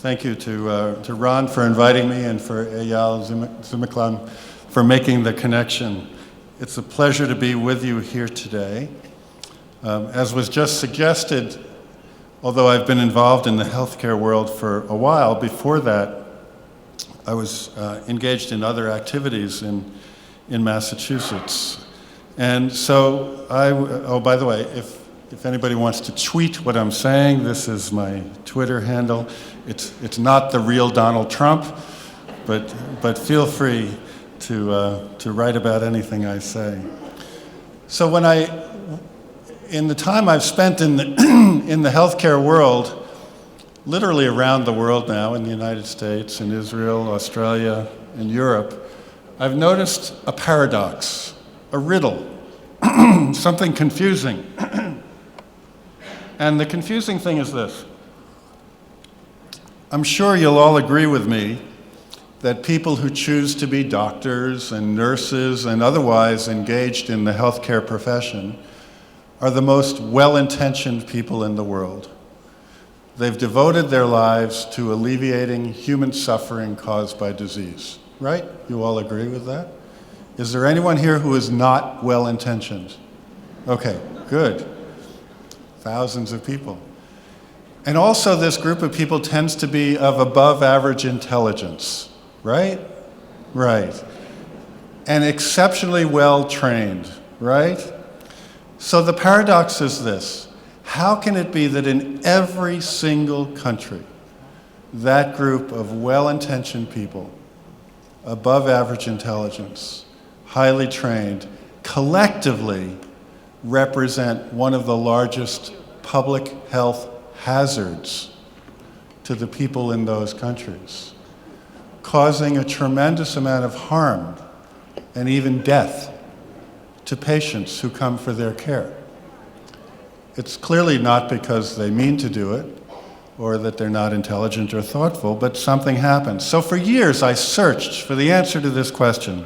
Thank you to Ron for inviting me and for Eyal Zimiklan for making the connection. It's a pleasure to be with you here today. As was just suggested, although I've been involved in the healthcare world for a while, before that I was engaged in other activities in Massachusetts. And so oh, by the way, if anybody wants to tweet what I'm saying, this is my Twitter handle. It's not the real Donald Trump, but feel free to write about anything I say. So in the time I've spent in the healthcare world, literally around the world now, in the United States, in Israel, Australia, and Europe, I've noticed a paradox, a riddle, something confusing. And the confusing thing is this. I'm sure you'll all agree with me that people who choose to be doctors and nurses and otherwise engaged in the healthcare profession are the most well-intentioned people in the world. They've devoted their lives to alleviating human suffering caused by disease, right? You all agree with that? Is there anyone here who is not well-intentioned? Okay, good. Thousands of people. And also this group of people tends to be of above average intelligence, right? Right. And exceptionally well trained, right? So the paradox is this. How can it be that in every single country, that group of well-intentioned people, above average intelligence, highly trained, collectively represent one of the largest public health hazards to the people in those countries, causing a tremendous amount of harm and even death to patients who come for their care? It's clearly not because they mean to do it or that they're not intelligent or thoughtful, but something happens. So for years I searched for the answer to this question,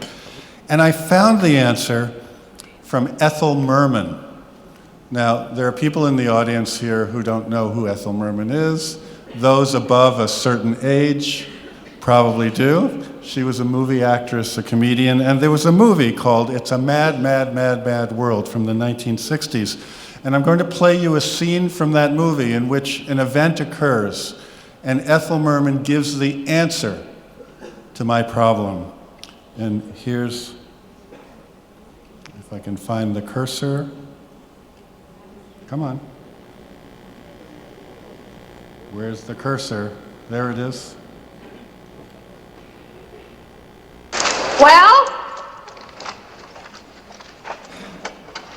and I found the answer from Ethel Merman. Now, there are people in the audience here who don't know who Ethel Merman is. Those above a certain age probably do. She was a movie actress, a comedian, and there was a movie called It's a Mad, Mad, Mad, Mad World from the 1960s. And I'm going to play you a scene from that movie in which an event occurs, and Ethel Merman gives the answer to my problem. And here's, if I can find the cursor. Come on. Where's the cursor? There it is. Well?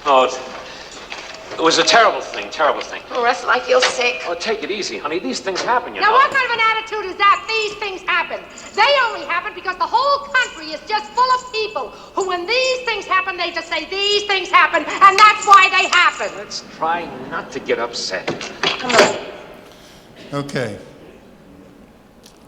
Oh, it was a terrible thing, terrible thing. Oh, Russell, I feel sick. Oh, take it easy, honey. These things happen, you Now, know. what kind of an attitude is that? These things happen. They only happen because the whole country is just full of people who, when these things happen, they just say, these things happen, and that's why they happen. Let's try not to get upset. Come on. Okay.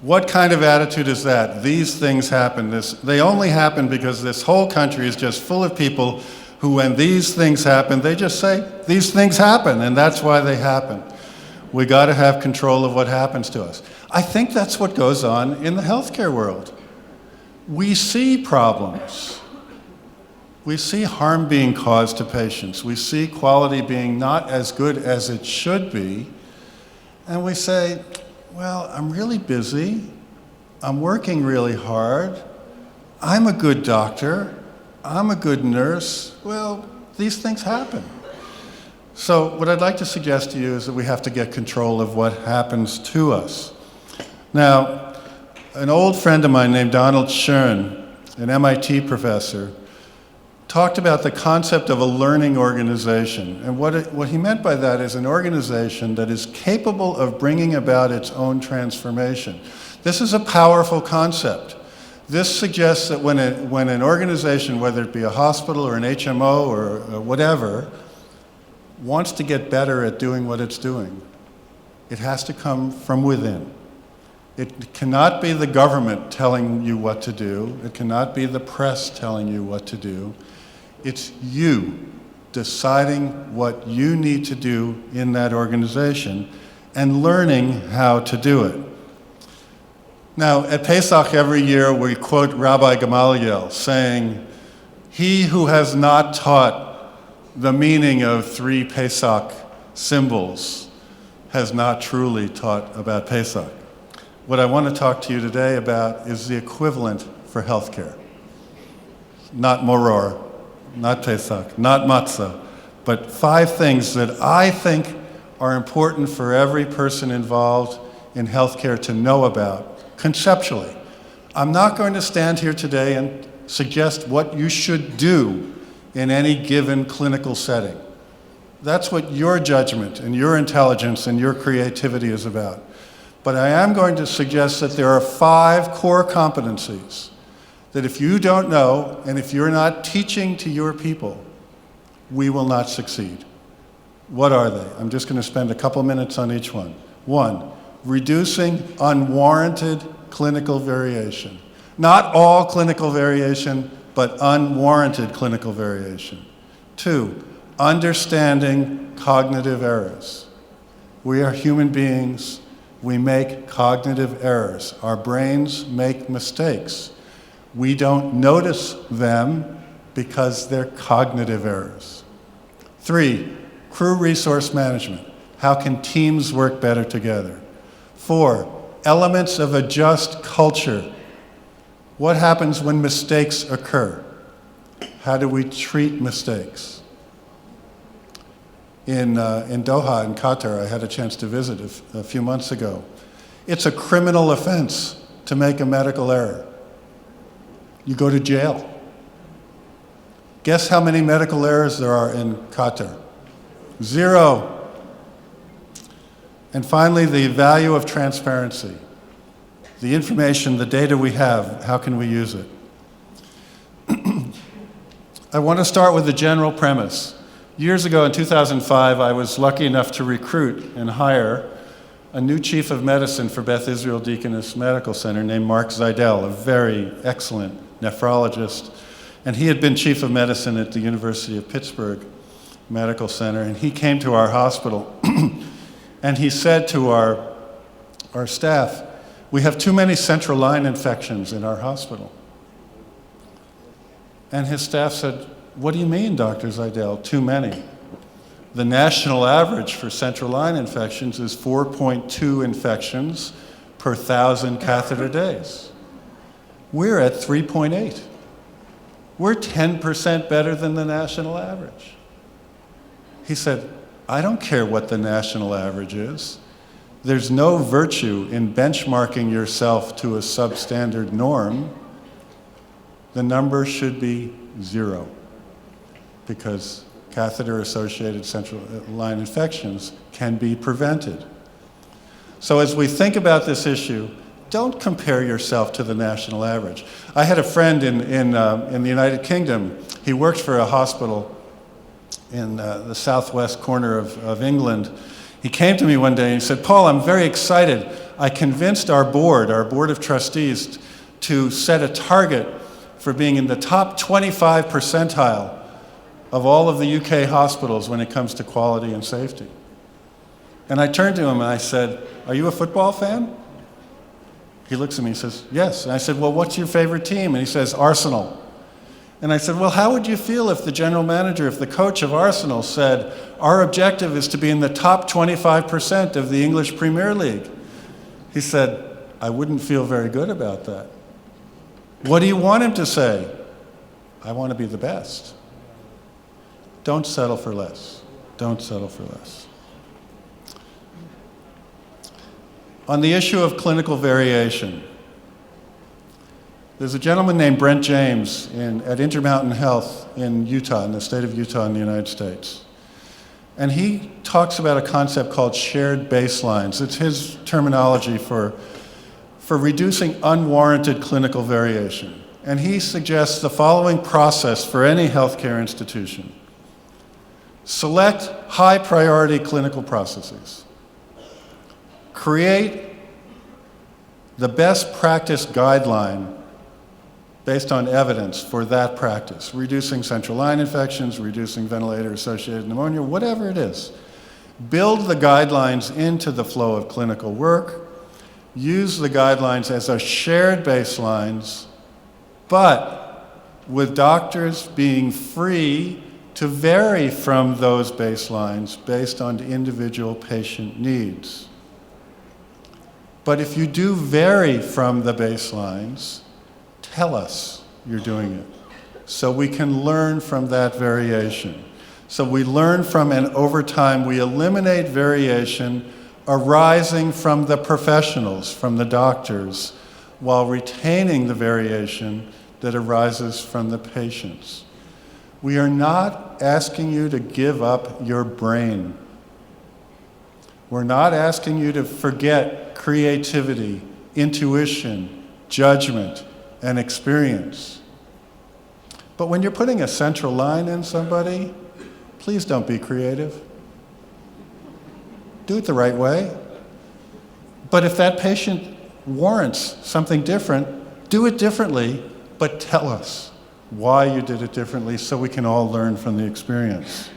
What kind of attitude is that? These things happen. They only happen because this whole country is just full of people who, when these things happen, they just say, these things happen, and that's why they happen. We got to have control of what happens to us. I think that's what goes on in the healthcare world. We see problems. We see harm being caused to patients. We see quality being not as good as it should be, and we say, well, I'm really busy. I'm working really hard. I'm a good doctor. I'm a good nurse. Well, these things happen. So what I'd like to suggest to you is that we have to get control of what happens to us. Now, an old friend of mine named Donald Schoen, an MIT professor, talked about the concept of a learning organization. And what he meant by that is an organization that is capable of bringing about its own transformation. This is a powerful concept. This suggests that when an organization, whether it be a hospital or an HMO or whatever, wants to get better at doing what it's doing, it has to come from within. It cannot be the government telling you what to do. It cannot be the press telling you what to do. It's you deciding what you need to do in that organization and learning how to do it. Now, at Pesach every year, we quote Rabbi Gamaliel saying, "He who has not taught the meaning of 3 Pesach symbols has not truly taught about Pesach." What I want to talk to you today about is the equivalent for healthcare. Not moror, not Pesach, not matzah, but 5 things that I think are important for every person involved in healthcare to know about conceptually. I'm not going to stand here today and suggest what you should do in any given clinical setting. That's what your judgment and your intelligence and your creativity is about. But I am going to suggest that there are 5 core competencies that if you don't know and if you're not teaching to your people, we will not succeed. What are they? I'm just going to spend a couple minutes on each one. 1, reducing unwarranted clinical variation. Not all clinical variation, but unwarranted clinical variation. 2, understanding cognitive errors. We are human beings. We make cognitive errors. Our brains make mistakes. We don't notice them because they're cognitive errors. 3, crew resource management. How can teams work better together? 4, elements of a just culture. What happens when mistakes occur? How do we treat mistakes? In Doha, in Qatar, I had a chance to visit a few months ago. It's a criminal offense to make a medical error. You go to jail. Guess how many medical errors there are in Qatar? 0. And finally, the value of transparency. The information, the data we have, how can we use it? I want to start with the general premise. Years ago in 2005, I was lucky enough to recruit and hire a new chief of medicine for Beth Israel Deaconess Medical Center named Mark Zeidel, a very excellent nephrologist. And he had been chief of medicine at the University of Pittsburgh Medical Center, and he came to our hospital and he said to our staff, "We have too many central line infections in our hospital." And his staff said, "What do you mean, Dr. Zeidel, too many?" The national average for central line infections is 4.2 infections per 1,000 catheter days. We're at 3.8. We're 10% better than the national average. He said, "I don't care what the national average is. There's no virtue in benchmarking yourself to a substandard norm. The number should be 0 because catheter-associated central line infections can be prevented." So as we think about this issue, don't compare yourself to the national average. I had a friend in the United Kingdom. He worked for a hospital in the southwest corner of England. He came to me one day and he said, "Paul, I'm very excited. I convinced our board of trustees, to set a target for being in the top 25 percentile of all of the UK hospitals when it comes to quality and safety." And I turned to him and I said, "Are you a football fan?" He looks at me and says, "Yes." And I said, "Well, what's your favorite team?" And he says, "Arsenal." And I said, "Well, how would you feel if the general manager, if the coach of Arsenal said, our objective is to be in the top 25% of the English Premier League?" He said, "I wouldn't feel very good about that." What do you want him to say? "I want to be the best." Don't settle for less. Don't settle for less. On the issue of clinical variation, there's a gentleman named Brent James at Intermountain Health in Utah, in the state of Utah in the United States. And he talks about a concept called shared baselines. It's his terminology for reducing unwarranted clinical variation. And he suggests the following process for any healthcare institution. Select high priority clinical processes. Create the best practice guideline based on evidence for that practice, reducing central line infections, reducing ventilator-associated pneumonia, whatever it is. Build the guidelines into the flow of clinical work, use the guidelines as our shared baselines, but with doctors being free to vary from those baselines based on individual patient needs. But if you do vary from the baselines, tell us you're doing it, so we can learn from that variation. So we learn from, and over time we eliminate variation arising from the professionals, from the doctors, while retaining the variation that arises from the patients. We are not asking you to give up your brain. We're not asking you to forget creativity, intuition, judgment, and experience. But when you're putting a central line in somebody, please don't be creative. Do it the right way. But if that patient warrants something different, do it differently, but tell us why you did it differently so we can all learn from the experience.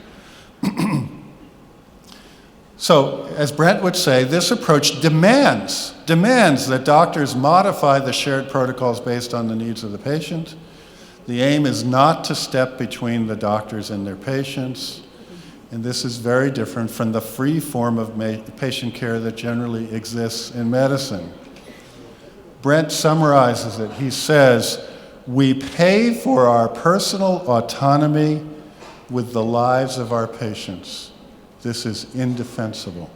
So, as Brent would say, this approach demands that doctors modify the shared protocols based on the needs of the patient. The aim is not to step between the doctors and their patients, and this is very different from the free form of patient care that generally exists in medicine. Brent summarizes it. He says, "We pay for our personal autonomy with the lives of our patients. This is indefensible."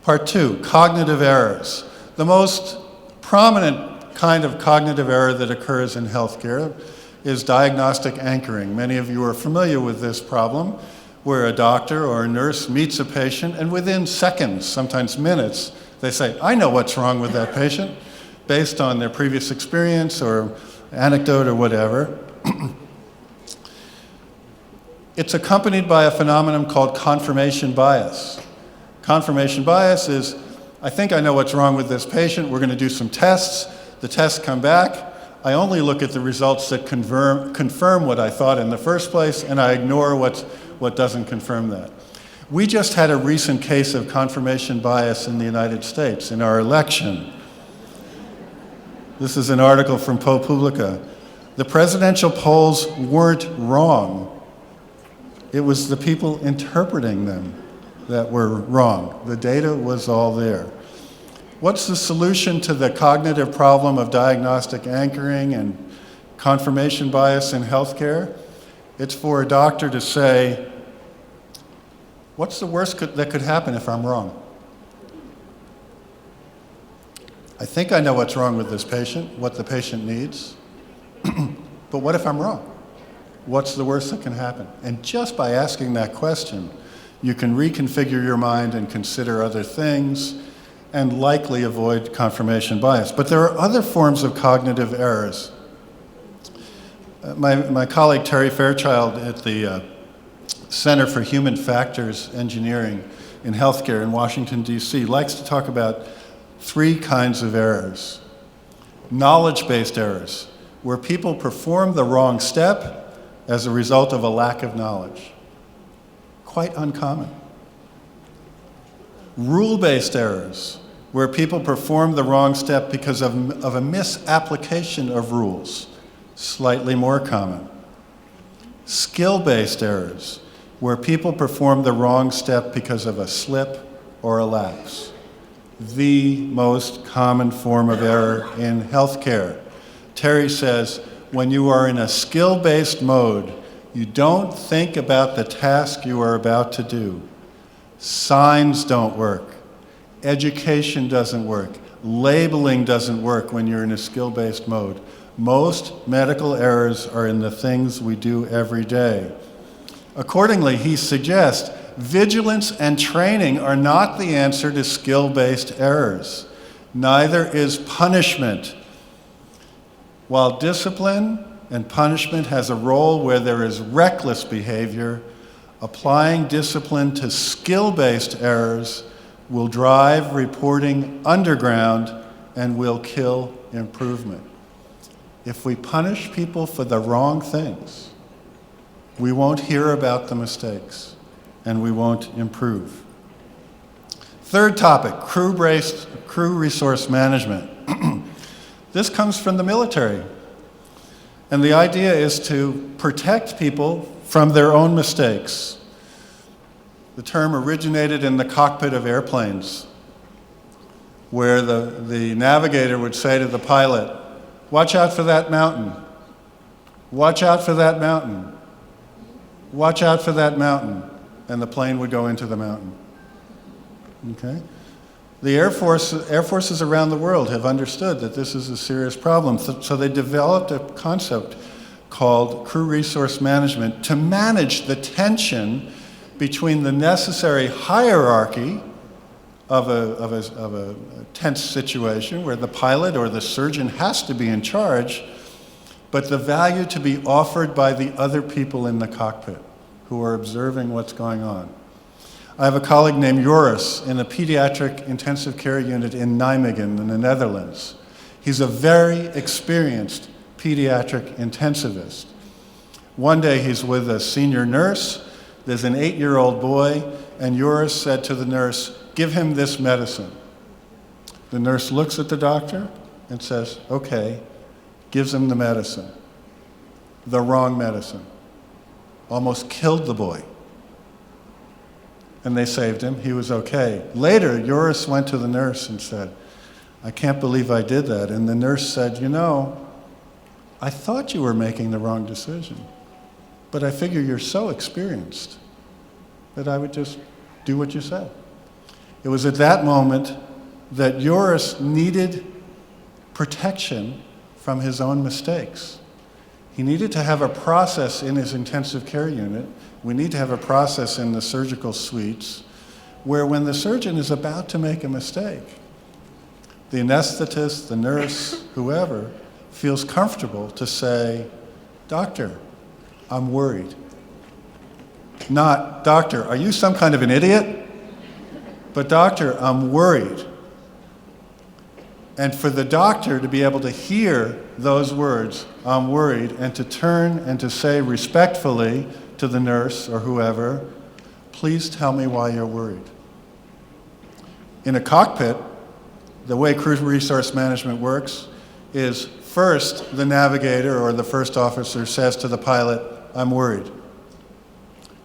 Part 2, cognitive errors. The most prominent kind of cognitive error that occurs in healthcare is diagnostic anchoring. Many of you are familiar with this problem, where a doctor or a nurse meets a patient, and within seconds, sometimes minutes, they say, "I know what's wrong with that patient," based on their previous experience or anecdote or whatever. It's accompanied by a phenomenon called confirmation bias. Confirmation bias is, I think I know what's wrong with this patient, we're going to do some tests, the tests come back, I only look at the results that confirm what I thought in the first place, and I ignore what doesn't confirm that. We just had a recent case of confirmation bias in the United States in our election. This is an article from ProPublica. The presidential polls weren't wrong. It was the people interpreting them that were wrong. The data was all there. What's the solution to the cognitive problem of diagnostic anchoring and confirmation bias in healthcare? It's for a doctor to say, what's the worst that could happen if I'm wrong? I think I know what's wrong with this patient, what the patient needs, but what if I'm wrong? What's the worst that can happen? And just by asking that question, you can reconfigure your mind and consider other things and likely avoid confirmation bias. But there are other forms of cognitive errors. My colleague Terry Fairchild at the Center for Human Factors Engineering in Healthcare in Washington, D.C. likes to talk about 3 kinds of errors. Knowledge-based errors, where people perform the wrong step as a result of a lack of knowledge. Quite uncommon. Rule-based errors, where people perform the wrong step because of a misapplication of rules. Slightly more common. Skill-based errors, where people perform the wrong step because of a slip or a lapse. The most common form of error in healthcare. Terry says, when you are in a skill-based mode, you don't think about the task you are about to do. Signs don't work. Education doesn't work. Labeling doesn't work when you're in a skill-based mode. Most medical errors are in the things we do every day. Accordingly, he suggests vigilance and training are not the answer to skill-based errors. Neither is punishment. While discipline and punishment has a role where there is reckless behavior, applying discipline to skill-based errors will drive reporting underground and will kill improvement. If we punish people for the wrong things, we won't hear about the mistakes and we won't improve. Third topic, crew resource management. This comes from the military. And the idea is to protect people from their own mistakes. The term originated in the cockpit of airplanes, where the navigator would say to the pilot, "Watch out for that mountain. Watch out for that mountain. Watch out for that mountain." And the plane would go into the mountain. Okay? The Air Forces around the world have understood that this is a serious problem, so they developed a concept called crew resource management to manage the tension between the necessary hierarchy of a tense situation where the pilot or the surgeon has to be in charge, but the value to be offered by the other people in the cockpit who are observing what's going on. I have a colleague named Joris in a pediatric intensive care unit in Nijmegen in the Netherlands. He's a very experienced pediatric intensivist. One day he's with a senior nurse, there's an 8-year-old boy, and Joris said to the nurse, "Give him this medicine." The nurse looks at the doctor and says, "Okay," gives him the medicine. The wrong medicine. Almost killed the boy. And they saved him. He was okay. Later, Joris went to the nurse and said, "I can't believe I did that." And the nurse said, "You know, I thought you were making the wrong decision, but I figure you're so experienced that I would just do what you said." It was at that moment that Joris needed protection from his own mistakes. He needed to have a process in his intensive care unit. We need to have a process in the surgical suites where when the surgeon is about to make a mistake, the anesthetist, the nurse, whoever, feels comfortable to say, "Doctor, I'm worried." Not, "Doctor, are you some kind of an idiot?" But, "Doctor, I'm worried." And for the doctor to be able to hear those words, "I'm worried," and to turn and to say respectfully to the nurse or whoever, "Please tell me why you're worried." In a cockpit, the way crew resource management works is first the navigator or the first officer says to the pilot, "I'm worried."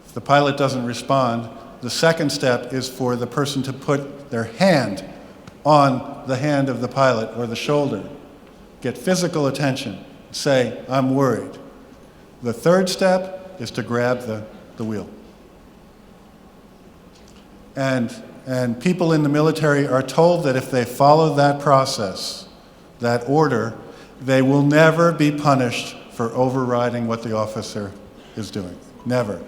If the pilot doesn't respond, the second step is for the person to put their hand on the hand of the pilot or the shoulder, get physical attention, say, "I'm worried." The third step is to grab the wheel. And people in the military are told that if they follow that process, that order, they will never be punished for overriding what the officer is doing. Never.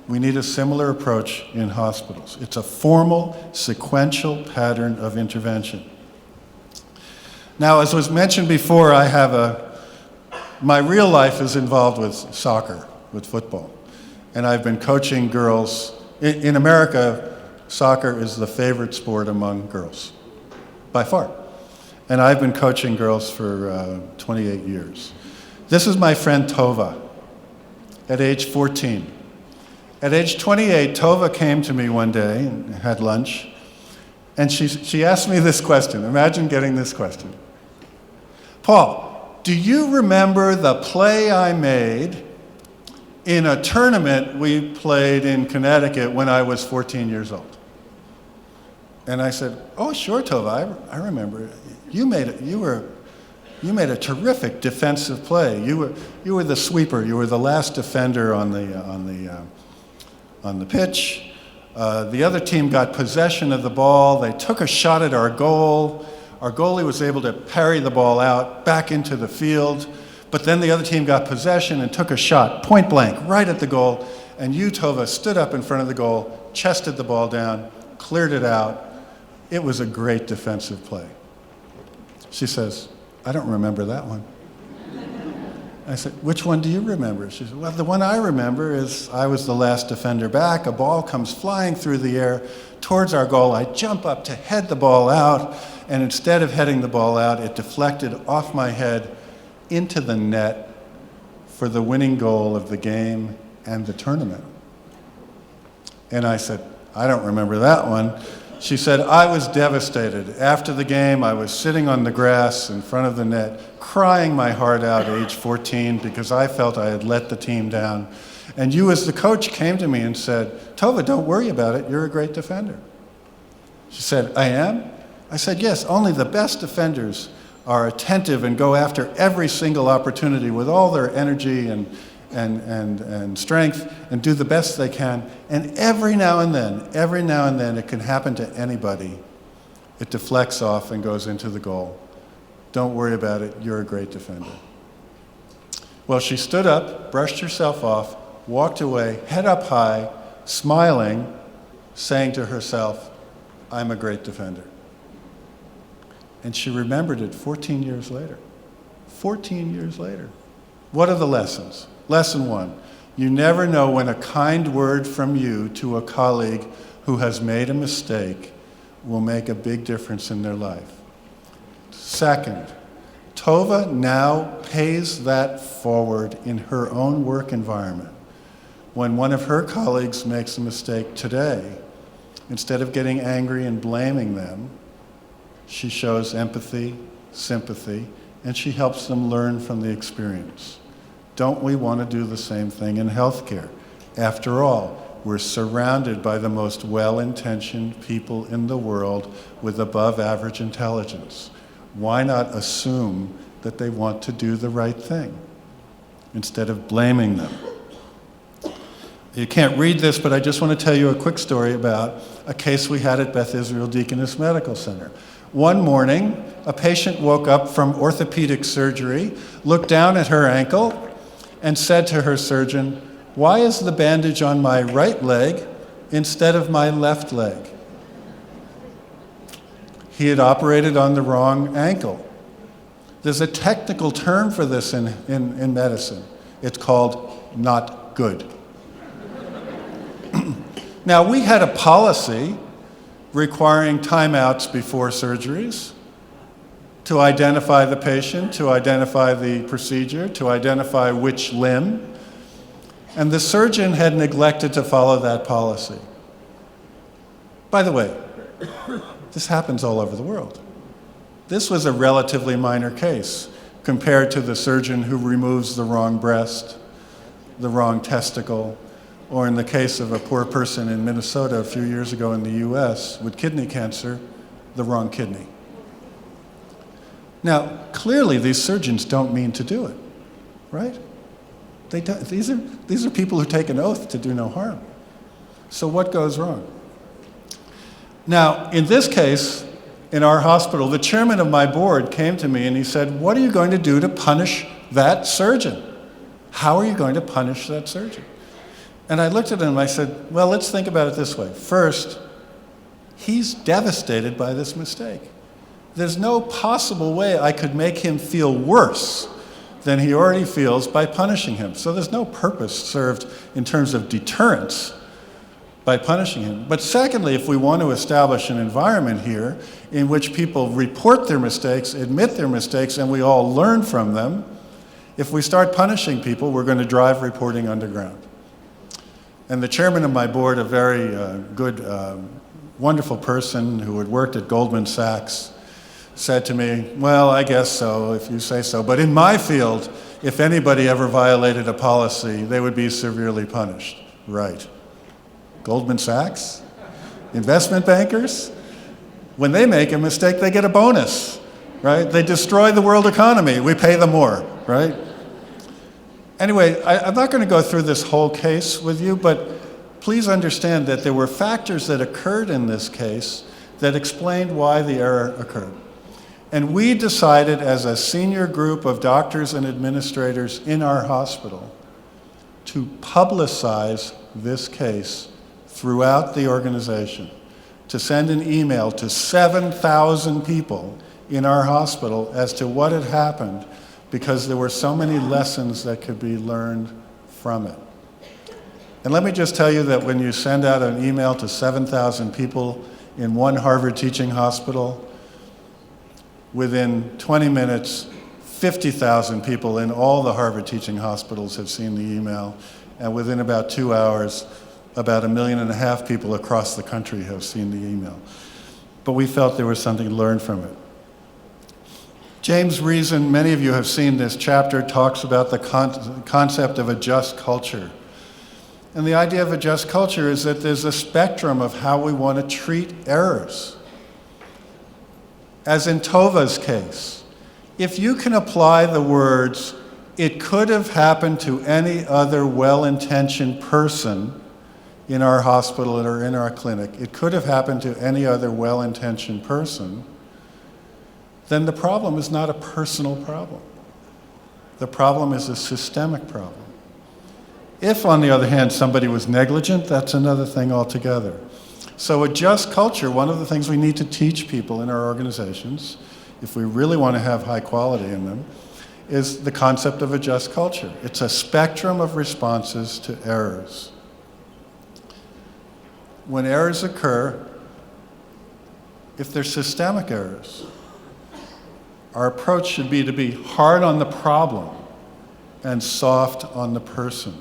We need a similar approach in hospitals. It's a formal, sequential pattern of intervention. Now, as was mentioned before, my real life is involved with soccer, with football. And I've been coaching girls. In America, soccer is the favorite sport among girls, by far. And I've been coaching girls for 28 years. This is my friend Tova, at age 14. At age 28, Tova came to me one day and had lunch, and she asked me this question. Imagine getting this question. "Paul, do you remember the play I made in a tournament we played in Connecticut when I was 14 years old?" And I said, "Oh, sure, Tova, I remember. You made a terrific defensive play. You were the sweeper. You were the last defender on the pitch. The other team got possession of the ball. They took a shot at our goal. Our goalie was able to parry the ball out back into the field. But then the other team got possession and took a shot, point blank, right at the goal. And you, Tova, stood up in front of the goal, chested the ball down, cleared it out. It was a great defensive play." She says, "I don't remember that one." I said, "Which one do you remember?" She said, "Well, the one I remember is I was the last defender back. A ball comes flying through the air towards our goal. I jump up to head the ball out, and instead of heading the ball out, it deflected off my head into the net for the winning goal of the game and the tournament." And I said, "I don't remember that one." She said, I was devastated. After the game, I was sitting on the grass in front of the net, crying my heart out at age 14 because I felt I had let the team down. And you as the coach came to me and said, Tova, don't worry about it, you're a great defender. She said, I am? I said, yes, only the best defenders are attentive and go after every single opportunity with all their energy and strength and do the best they can. And every now and then it can happen to anybody. It deflects off and goes into the goal. Don't worry about it, you're a great defender. Well, she stood up, brushed herself off, walked away, head up high, smiling, saying to herself, I'm a great defender. And she remembered it 14 years later. 14 years later. What are the lessons? Lesson 1, you never know when a kind word from you to a colleague who has made a mistake will make a big difference in their life. Second, Tova now pays that forward in her own work environment. When one of her colleagues makes a mistake today, instead of getting angry and blaming them, she shows empathy, sympathy, and she helps them learn from the experience. Don't we want to do the same thing in healthcare? After all, we're surrounded by the most well-intentioned people in the world with above-average intelligence. Why not assume that they want to do the right thing instead of blaming them? You can't read this, but I just want to tell you a quick story about a case we had at Beth Israel Deaconess Medical Center. One morning, a patient woke up from orthopedic surgery, looked down at her ankle, and said to her surgeon, why is the bandage on my right leg instead of my left leg? He had operated on the wrong ankle. There's a technical term for this in medicine. It's called not good. Now, we had a policy requiring timeouts before surgeries to identify the patient, to identify the procedure, to identify which limb. And the surgeon had neglected to follow that policy. By the way, this happens all over the world. This was a relatively minor case compared to the surgeon who removes the wrong breast, the wrong testicle, or in the case of a poor person in Minnesota a few years ago in the US with kidney cancer, the wrong kidney. Now, clearly these surgeons don't mean to do it, right? They don't, these are people who take an oath to do no harm. So what goes wrong? Now, in this case, in our hospital, the chairman of my board came to me and he said, what are you going to do to punish that surgeon? How are you going to punish that surgeon? And I looked at him and I said, well, let's think about it this way. First, he's devastated by this mistake. There's no possible way I could make him feel worse than he already feels by punishing him. So there's no purpose served in terms of deterrence by punishing him. But secondly, if we want to establish an environment here in which people report their mistakes, admit their mistakes, and we all learn from them, if we start punishing people, we're going to drive reporting underground. And the chairman of my board, a very good, wonderful person who had worked at Goldman Sachs, said to me, well, I guess so, if you say so. But in my field, if anybody ever violated a policy, they would be severely punished. Right. Goldman Sachs? Investment bankers? When they make a mistake, they get a bonus, right? They destroy the world economy. We pay them more, right? Anyway, I'm not going to go through this whole case with you, but please understand that there were factors that occurred in this case that explained why the error occurred. And we decided as a senior group of doctors and administrators in our hospital to publicize this case throughout the organization, to send an email to 7,000 people in our hospital as to what had happened, because there were so many lessons that could be learned from it. And let me just tell you that when you send out an email to 7,000 people in one Harvard teaching hospital, within 20 minutes, 50,000 people in all the Harvard teaching hospitals have seen the email, and within about 2 hours, about 1.5 million people across the country have seen the email. but we felt there was something to learn from it. James Reason, many of you have seen this chapter, talks about the concept of a just culture. And the idea of a just culture is that there's a spectrum of how we want to treat errors. As in Tova's case, if you can apply the words, "It could have happened to any other well-intentioned person in our hospital or in our clinic, it could have happened to any other well-intentioned person," then the problem is not a personal problem. The problem is a systemic problem. If, on the other hand, somebody was negligent, that's another thing altogether. So a just culture, one of the things we need to teach people in our organizations, if we really want to have high quality in them, is the concept of a just culture. It's a spectrum of responses to errors. When errors occur, if they're systemic errors, our approach should be to be hard on the problem and soft on the person.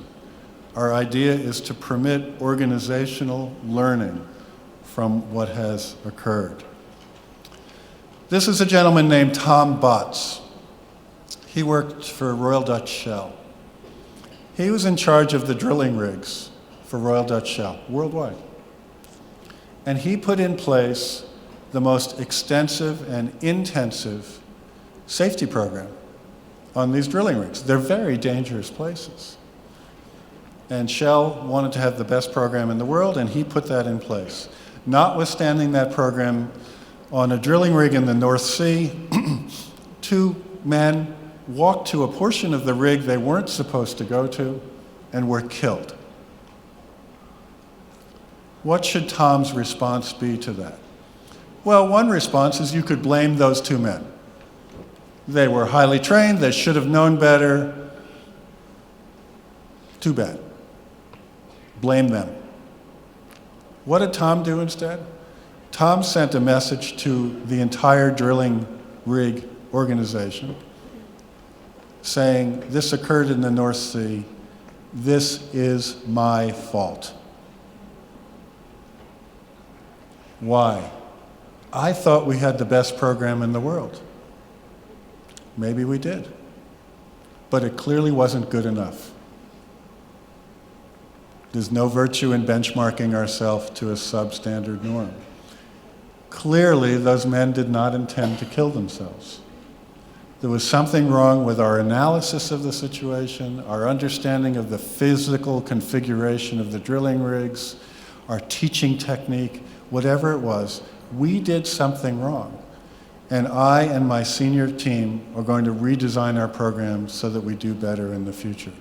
Our idea is to permit organizational learning from what has occurred. This is a gentleman named Tom Botts. He worked for Royal Dutch Shell. He was in charge of the drilling rigs for Royal Dutch Shell worldwide. And he put in place the most extensive and intensive safety program on these drilling rigs. They're very dangerous places. And Shell wanted to have the best program in the world, and he put that in place. Notwithstanding that program, on a drilling rig in the North Sea, 2 men walked to a portion of the rig they weren't supposed to go to and were killed. What should Tom's response be to that? Well, one response is you could blame those 2 men. They were highly trained, they should have known better. Too bad. Blame them. What did Tom do instead? Tom sent a message to the entire drilling rig organization saying, "This occurred in the North Sea. This is my fault." Why? I thought we had the best program in the world. Maybe we did. But it clearly wasn't good enough. There's no virtue in benchmarking ourselves to a substandard norm. Clearly, those men did not intend to kill themselves. There was something wrong with our analysis of the situation, our understanding of the physical configuration of the drilling rigs, our teaching technique, whatever it was. We did something wrong. And I and my senior team are going to redesign our program so that we do better in the future.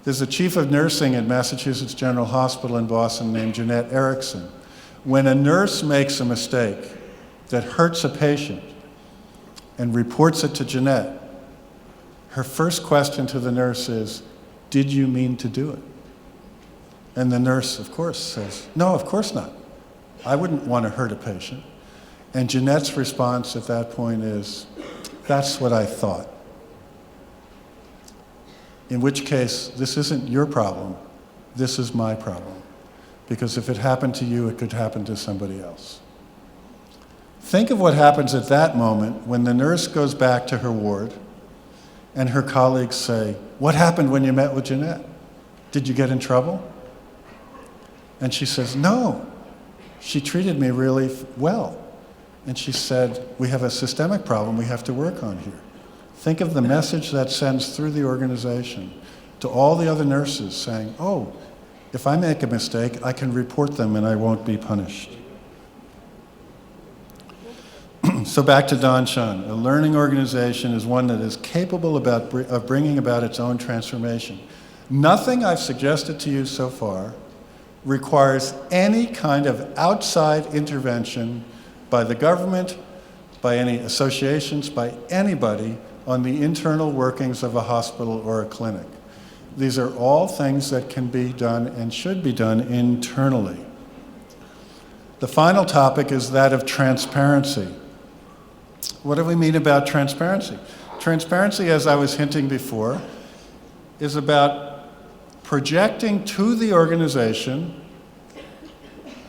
There's a chief of nursing at Massachusetts General Hospital in Boston named Jeanette Erickson. When a nurse makes a mistake that hurts a patient and reports it to Jeanette, her first question to the nurse is, "Did you mean to do it?" And the nurse, of course, says, "No, of course not. I wouldn't want to hurt a patient." And Jeanette's response at that point is, "That's what I thought." In which case, this isn't your problem, this is my problem. Because if it happened to you, it could happen to somebody else. Think of what happens at that moment when the nurse goes back to her ward and her colleagues say, "What happened when you met with Jeanette? Did you get in trouble?" And she says, "No, she treated me really well." And she said, "We have a systemic problem we have to work on here." Think of the message that sends through the organization to all the other nurses saying, "Oh, if I make a mistake, I can report them and I won't be punished." So back to Don Shun. A learning organization is one that is capable of bringing about its own transformation. Nothing I've suggested to you so far requires any kind of outside intervention by the government, by any associations, by anybody on the internal workings of a hospital or a clinic. These are all things that can be done and should be done internally. The final topic is that of transparency. What do we mean about transparency? Transparency, as I was hinting before, is about projecting to the organization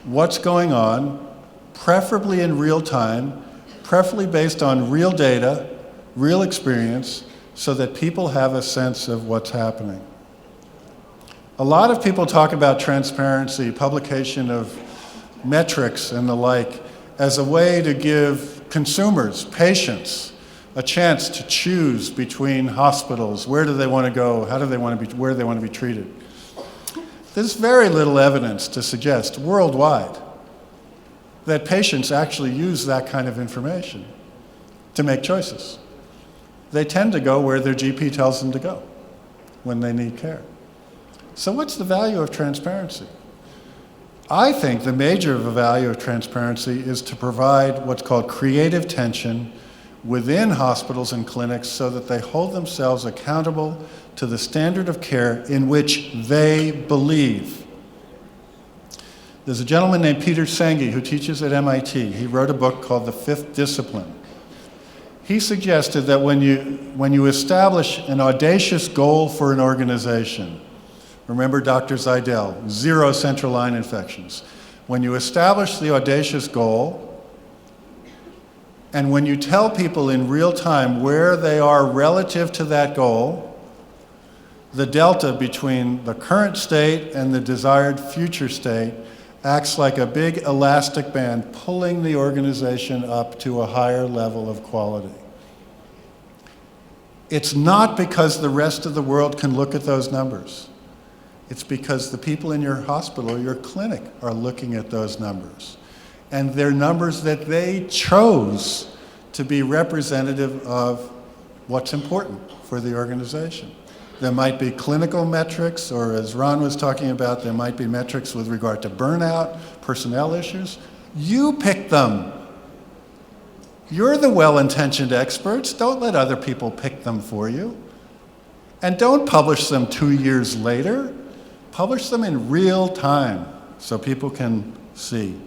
what's going on, preferably in real time, preferably based on real data, real experience, so that people have a sense of what's happening. A lot of people talk about transparency, publication of metrics and the like, as a way to give consumers, patients, a chance to choose between hospitals. Where do they want to go? How do they want to be, where do they want to be treated? There's very little evidence to suggest worldwide that patients actually use that kind of information to make choices. They tend to go where their GP tells them to go when they need care. So what's the value of transparency? I think the major value of transparency is to provide what's called creative tension within hospitals and clinics so that they hold themselves accountable to the standard of care in which they believe. There's a gentleman named Peter Senge who teaches at MIT. He wrote a book called The Fifth Discipline. He suggested that when you establish an audacious goal for an organization, remember Dr. Zeidel, 0 central line infections. When you establish the audacious goal, and when you tell people in real time where they are relative to that goal, the delta between the current state and the desired future state acts like a big elastic band pulling the organization up to a higher level of quality. It's not because the rest of the world can look at those numbers. It's because the people in your hospital, your clinic, are looking at those numbers. And they're numbers that they chose to be representative of what's important for the organization. There might be clinical metrics, or as Ron was talking about, there might be metrics with regard to burnout, personnel issues. You pick them. You're the well-intentioned experts. Don't let other people pick them for you. And don't publish them 2 years later. Publish them in real time so people can see.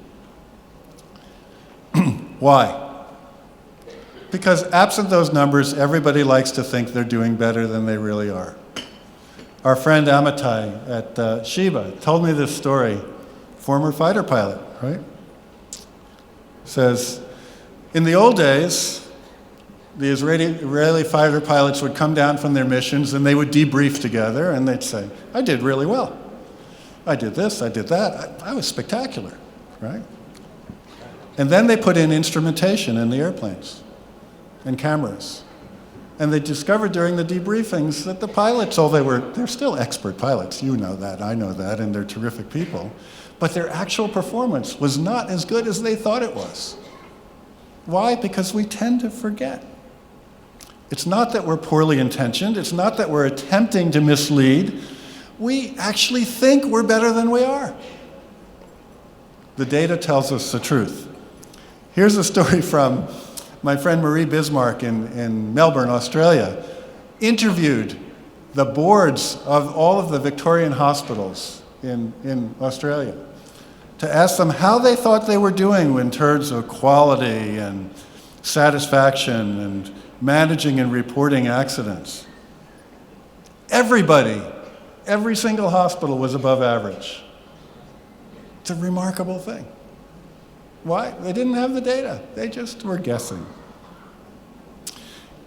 Why? Because absent those numbers, everybody likes to think they're doing better than they really are. Our friend Amitai at Sheba told me this story, former fighter pilot, right? Says, in the old days, the Israeli fighter pilots would come down from their missions and they would debrief together and they'd say, I did really well. I did this, I did that. I was spectacular, right? And then they put in instrumentation in the airplanes and cameras. And they discovered during the debriefings that the pilots, they're still expert pilots. You know that, I know that, and they're terrific people. But their actual performance was not as good as they thought it was. Why? Because we tend to forget. It's not that we're poorly intentioned. It's not that we're attempting to mislead. We actually think we're better than we are. The data tells us the truth. Here's a story from my friend Marie Bismarck in Melbourne, Australia. Interviewed the boards of all of the Victorian hospitals in Australia to ask them how they thought they were doing in terms of quality and satisfaction and managing and reporting accidents. Everybody, every single hospital was above average. It's a remarkable thing. Why? They didn't have the data. They just were guessing.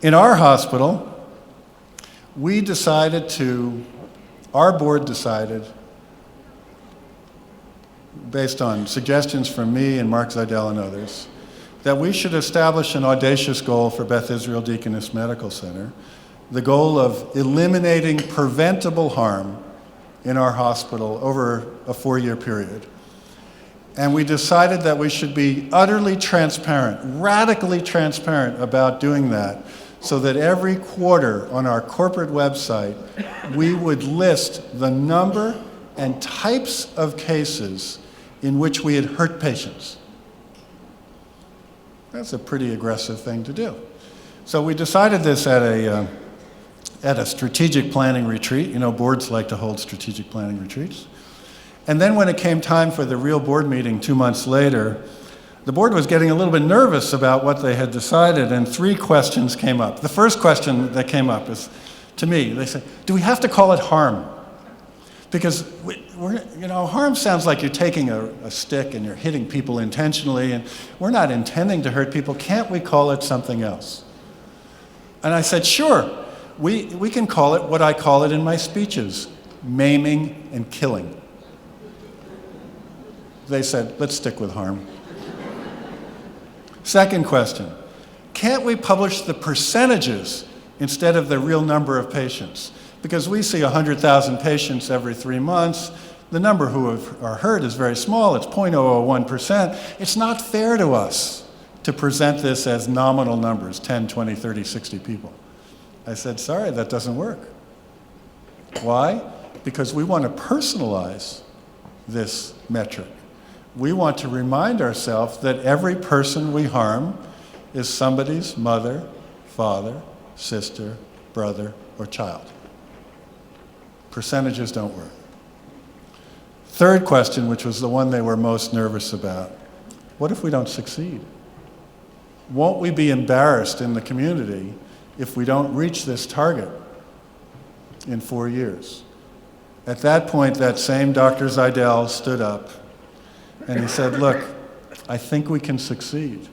In our hospital, our board decided, based on suggestions from me and Mark Zeidel and others, that we should establish an audacious goal for Beth Israel Deaconess Medical Center, the goal of eliminating preventable harm in our hospital over a 4-year period. And we decided that we should be utterly transparent, radically transparent about doing that, so that every quarter on our corporate website, we would list the number and types of cases in which we had hurt patients. That's a pretty aggressive thing to do. So we decided this at a strategic planning retreat. You know, boards like to hold strategic planning retreats. And then when it came time for the real board meeting 2 months later, the board was getting a little bit nervous about what they had decided, and 3 questions came up. The first question that came up is, to me, they said, do we have to call it harm? Because harm sounds like you're taking a stick and you're hitting people intentionally, and we're not intending to hurt people. Can't we call it something else? And I said, sure, we can call it what I call it in my speeches, maiming and killing. They said, let's stick with harm. Second question, can't we publish the percentages instead of the real number of patients? Because we see 100,000 patients every 3 months. The number who are hurt is very small. It's 0.001%. It's not fair to us to present this as nominal numbers, 10, 20, 30, 60 people. I said, sorry, that doesn't work. Why? Because we want to personalize this metric. We want to remind ourselves that every person we harm is somebody's mother, father, sister, brother, or child. Percentages don't work. Third question, which was the one they were most nervous about, what if we don't succeed? Won't we be embarrassed in the community if we don't reach this target in 4 years? At that point, that same Dr. Zeidel stood up and he said, look, I think we can succeed.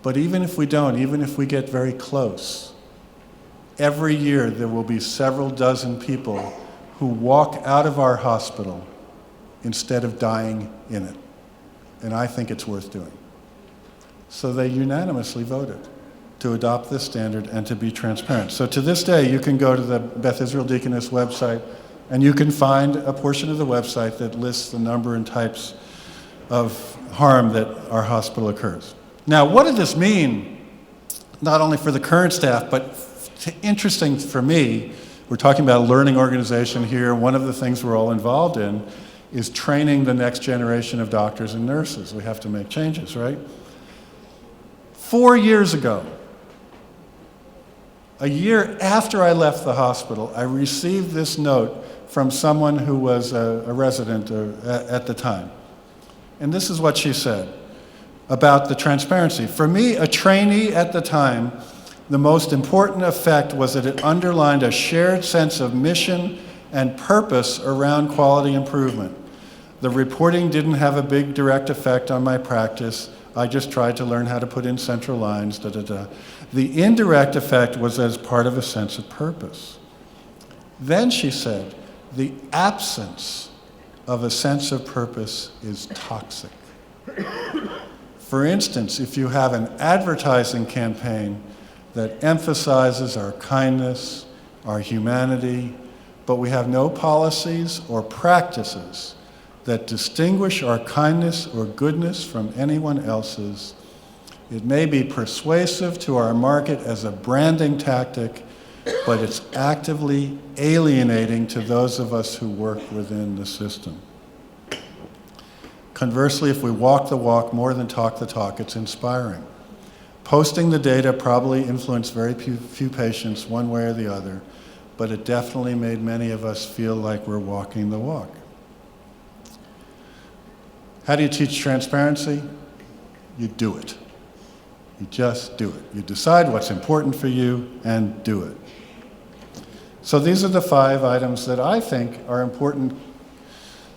But even if we don't, even if we get very close, every year there will be several dozen people who walk out of our hospital instead of dying in it. And I think it's worth doing. So they unanimously voted to adopt this standard and to be transparent. So to this day, you can go to the Beth Israel Deaconess website and you can find a portion of the website that lists the number and types of harm that our hospital occurs. Now, what did this mean, not only for the current staff, but interesting for me? We're talking about a learning organization here. One of the things we're all involved in is training the next generation of doctors and nurses. We have to make changes, right? 4 years ago, a year after I left the hospital, I received this note from someone who was a resident at the time. And this is what she said about the transparency. For me, a trainee at the time, the most important effect was that it underlined a shared sense of mission and purpose around quality improvement. The reporting didn't have a big direct effect on my practice. I just tried to learn how to put in central lines, The indirect effect was as part of a sense of purpose. Then she said, the absence of a sense of purpose is toxic. For instance, if you have an advertising campaign that emphasizes our kindness, our humanity, but we have no policies or practices that distinguish our kindness or goodness from anyone else's, it may be persuasive to our market as a branding tactic, but it's actively alienating to those of us who work within the system. Conversely, if we walk the walk more than talk the talk, it's inspiring. Posting the data probably influenced very few patients one way or the other, but it definitely made many of us feel like we're walking the walk. How do you teach transparency? You do it. You just do it. You decide what's important for you and do it. So these are the 5 items that I think are important,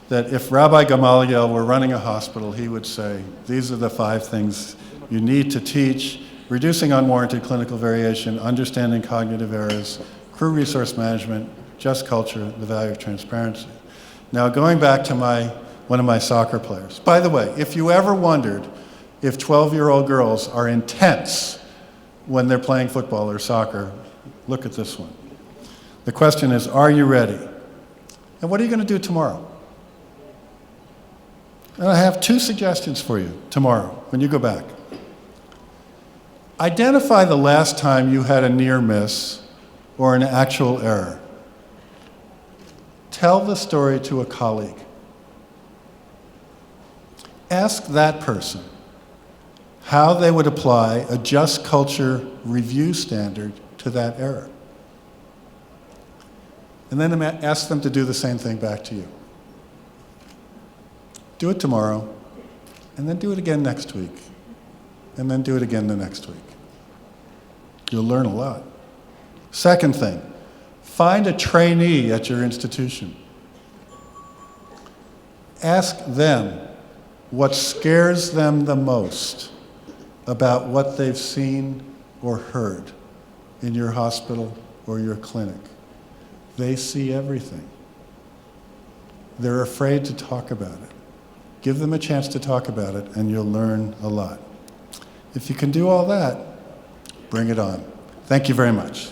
that if Rabbi Gamaliel were running a hospital, he would say, these are the 5 things you need to teach: reducing unwarranted clinical variation, understanding cognitive errors, crew resource management, just culture, the value of transparency. Now, going back to one of my soccer players. By the way, if you ever wondered if 12-year-old girls are intense when they're playing football or soccer, look at this one. The question is, are you ready? And what are you going to do tomorrow? And I have 2 suggestions for you tomorrow when you go back. Identify the last time you had a near miss or an actual error. Tell the story to a colleague. Ask that person how they would apply a just culture review standard to that error. And then ask them to do the same thing back to you. Do it tomorrow, and then do it again next week, and then do it again the next week. You'll learn a lot. Second thing, find a trainee at your institution. Ask them what scares them the most about what they've seen or heard in your hospital or your clinic. They see everything. They're afraid to talk about it. Give them a chance to talk about it and you'll learn a lot. If you can do all that, bring it on. Thank you very much.